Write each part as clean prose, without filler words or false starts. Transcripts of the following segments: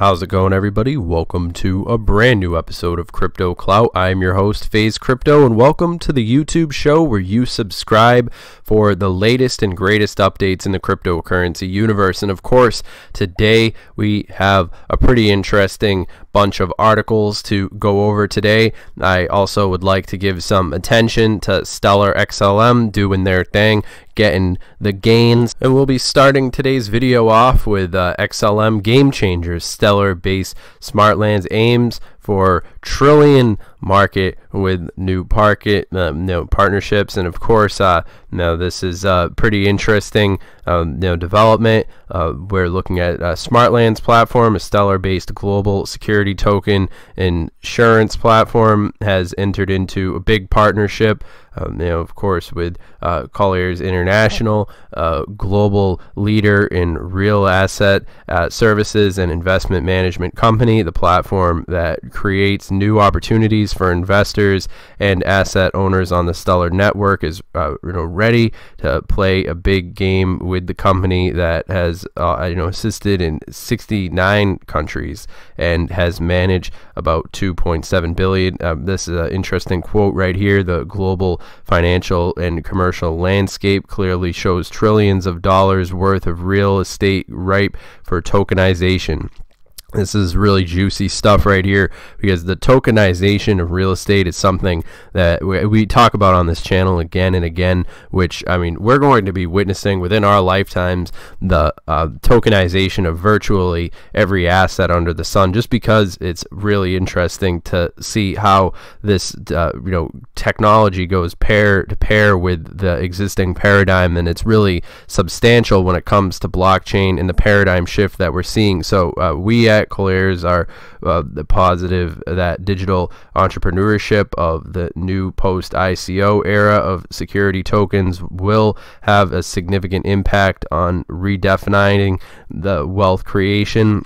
How's it going, everybody? Welcome to a brand new episode of Crypto Clout. I'm your host, Faze Crypto, and welcome to the YouTube show where you subscribe for the latest and greatest updates in the cryptocurrency universe. And of course, today we have a pretty interesting bunch of articles to go over today. I also would like to give some attention to Stellar XLM doing their thing, getting the gains, and we'll be starting today's video off with XLM Game Changers. Stellar based Smartlands aims for trillion market with new partnerships, and of course this is pretty interesting development. We're looking at Smartlands platform, a Stellar based global security token insurance platform, has entered into a big partnership of course with Colliers International, global leader in real asset services and investment management company. The platform that creates new opportunities for investors and asset owners on the Stellar network is ready to play a big game with the company that has assisted in 69 countries and has managed about 2.7 billion. This is an interesting quote right here. The global financial and commercial landscape clearly shows trillions of dollars worth of real estate ripe for tokenization. This is really juicy stuff right here, because the tokenization of real estate is something that we talk about on this channel again and again, which, I mean, we're going to be witnessing within our lifetimes, the tokenization of virtually every asset under the sun, just because it's really interesting to see how this technology goes pair to pair with the existing paradigm, and it's really substantial when it comes to blockchain and the paradigm shift that we're seeing. So we at Colliers are the positive that digital entrepreneurship of the new post-ICO era of security tokens will have a significant impact on redefining the wealth creation.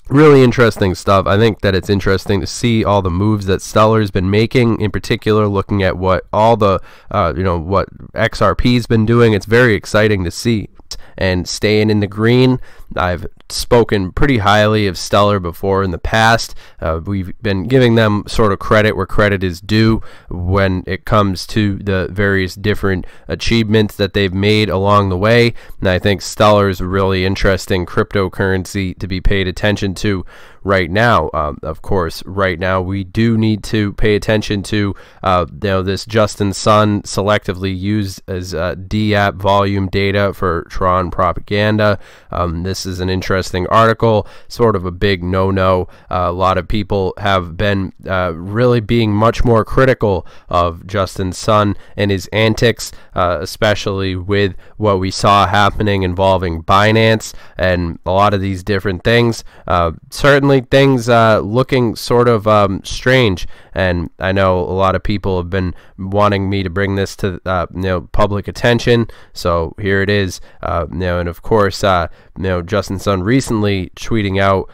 Really interesting stuff. I think that it's interesting to see all the moves that Stellar's been making, in particular looking at what all the what XRP's been doing. It's very exciting to see. And staying in the green, I've spoken pretty highly of Stellar before in the past. We've been giving them sort of credit where credit is due when it comes to the various different achievements that they've made along the way. And I think Stellar is a really interesting cryptocurrency to be paid attention to right now. Of course, right now we do need to pay attention to this Justin Sun selectively used as DApp volume data for TRON propaganda. This is an interesting article, sort of a big no-no. A lot of people have been really being much more critical of Justin Sun and his antics, especially with what we saw happening involving Binance and a lot of these different things. Certainly things looking sort of strange, and I know a lot of people have been wanting me to bring this to public attention, so here it is. And of course Justin Sun recently tweeting out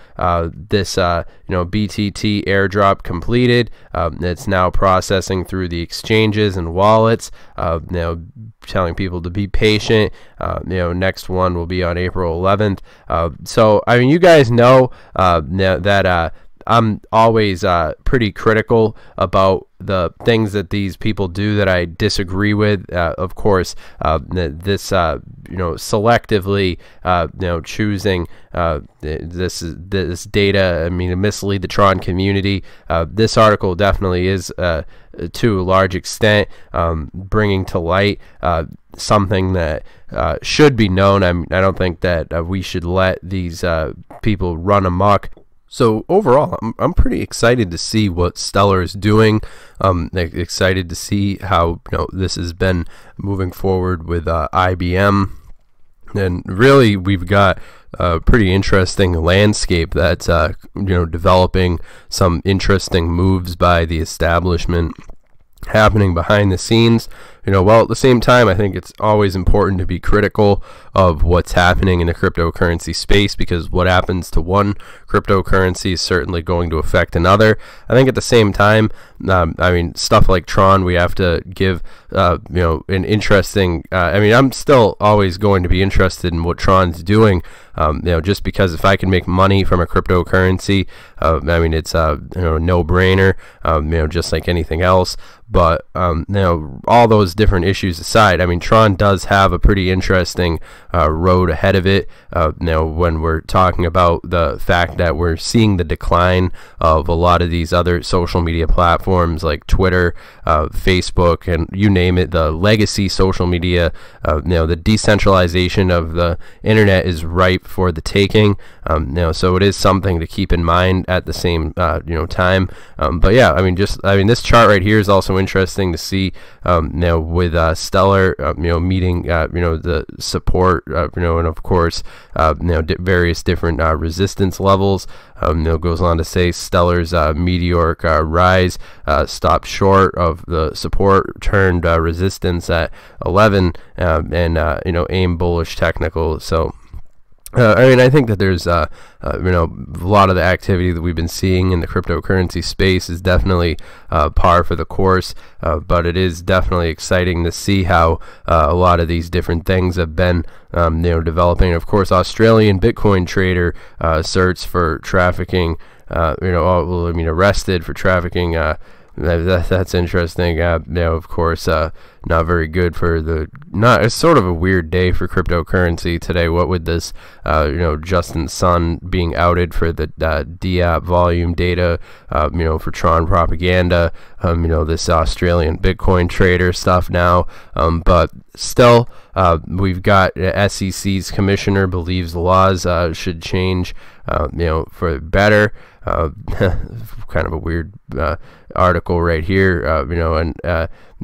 this BTT airdrop completed. It's now processing through the exchanges and wallets, telling people to be patient. Next one will be on April 11th. So I mean, you guys know that I'm always pretty critical about the things that these people do that I disagree with. Of course, this selectively choosing this data, I mean, to mislead the TRON community. This article definitely is to a large extent bringing to light something that should be known. I don't think that we should let these people run amok. So overall, I'm pretty excited to see what Stellar is doing. Excited to see how this has been moving forward with IBM, and really we've got a pretty interesting landscape that's developing, some interesting moves by the establishment happening behind the scenes. Well, at the same time, I think it's always important to be critical of what's happening in the cryptocurrency space, because what happens to one cryptocurrency is certainly going to affect another. I think at the same time, stuff like TRON, we have to give, an interesting, I'm still always going to be interested in what TRON's doing, just because if I can make money from a cryptocurrency, it's a no-brainer, just like anything else. But all those different issues aside, TRON does have a pretty interesting road ahead of it. When we're talking about the fact that we're seeing the decline of a lot of these other social media platforms like Twitter, Facebook, and you name it, the legacy social media, the decentralization of the internet is ripe for the taking. So it is something to keep in mind at the same time. But yeah, this chart right here is also interesting to see, with Stellar, meeting, the support, and of course, various different resistance levels. Goes on to say Stellar's meteoric rise stopped short of the support, turned resistance at 11, and aim bullish technical. So I think that there's a lot of the activity that we've been seeing in the cryptocurrency space is definitely par for the course, but it is definitely exciting to see how a lot of these different things have been developing. Of course, Australian Bitcoin trader searched for trafficking, arrested for trafficking. That's interesting. Of course, not very good for it's sort of a weird day for cryptocurrency today. What with this, Justin Sun being outed for the DApp volume data, for TRON propaganda, this Australian Bitcoin trader stuff now. But still, we've got SEC's commissioner believes the laws should change, for better. Kind of a weird article right here,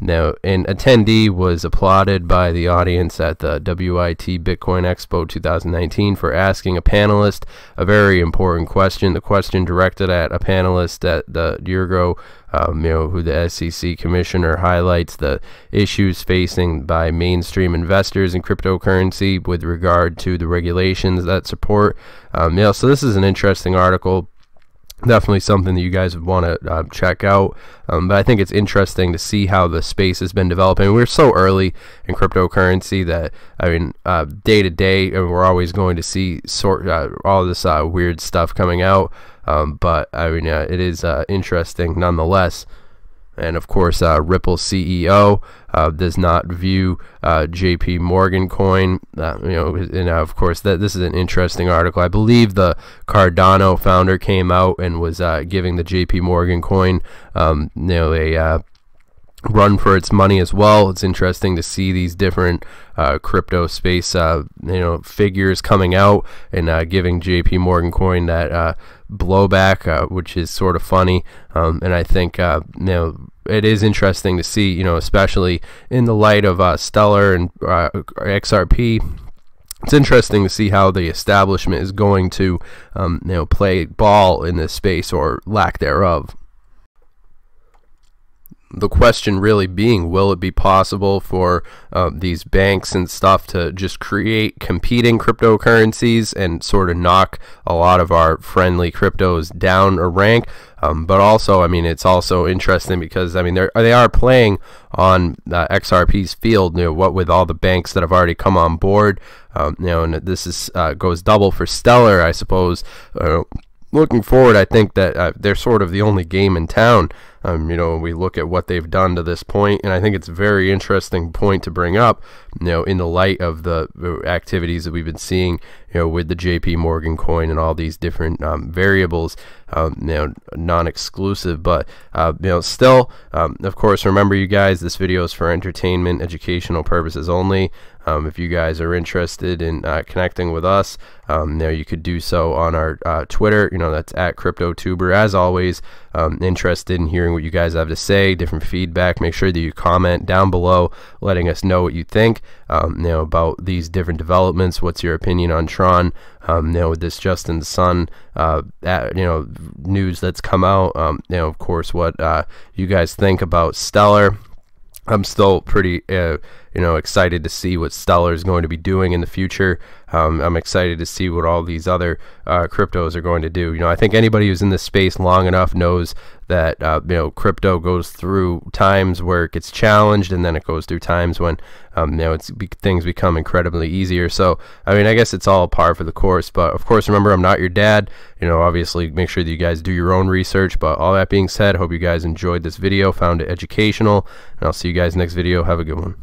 now an attendee was applauded by the audience at the WIT Bitcoin Expo 2019 for asking a panelist a very important question. The question directed at a panelist at the Diergo, who the SEC commissioner highlights the issues facing by mainstream investors in cryptocurrency with regard to the regulations that support. So this is an interesting article. Definitely something that you guys would want to check out. But I think it's interesting to see how the space has been developing. We're so early in cryptocurrency that, day to day, we're always going to see all this weird stuff coming out. But it is interesting nonetheless. And of course, Ripple CEO does not view JP Morgan coin. And of course, this is an interesting article. I believe the Cardano founder came out and was giving the JP Morgan coin, a run for its money as well. It's interesting to see these different crypto space, figures coming out and giving JP Morgan coin that blowback, which is sort of funny. And I think it is interesting to see, especially in the light of Stellar and XRP. It's interesting to see how the establishment is going to play ball in this space, or lack thereof. The question really being, will it be possible for these banks and stuff to just create competing cryptocurrencies and sort of knock a lot of our friendly cryptos down a rank? But also, it's also interesting because, they are playing on XRP's field, what with all the banks that have already come on board, and this is goes double for Stellar, I suppose. Looking forward, I think that they're sort of the only game in town. We look at what they've done to this point, and I think it's a very interesting point to bring up, in the light of the activities that we've been seeing, with the JP Morgan coin and all these different variables, non-exclusive, but, still, of course, remember you guys, this video is for entertainment, educational purposes only. If you guys are interested in connecting with us, you could do so on our Twitter, that's at CryptoTuber. As always, interested in hearing what you guys have to say, different feedback. Make sure that you comment down below, letting us know what you think, about these different developments. What's your opinion on TRON? With this Justin Sun, news that's come out. Of course, what you guys think about Stellar. I'm still pretty excited to see what Stellar is going to be doing in the future. I'm excited to see what all these other cryptos are going to do. I think anybody who's in this space long enough knows that crypto goes through times where it gets challenged, and then it goes through times when things become incredibly easier. So I guess it's all par for the course. But of course, remember, I'm not your dad. Obviously make sure that you guys do your own research. But all that being said, hope you guys enjoyed this video, found it educational, and I'll see you guys next video. Have a good one.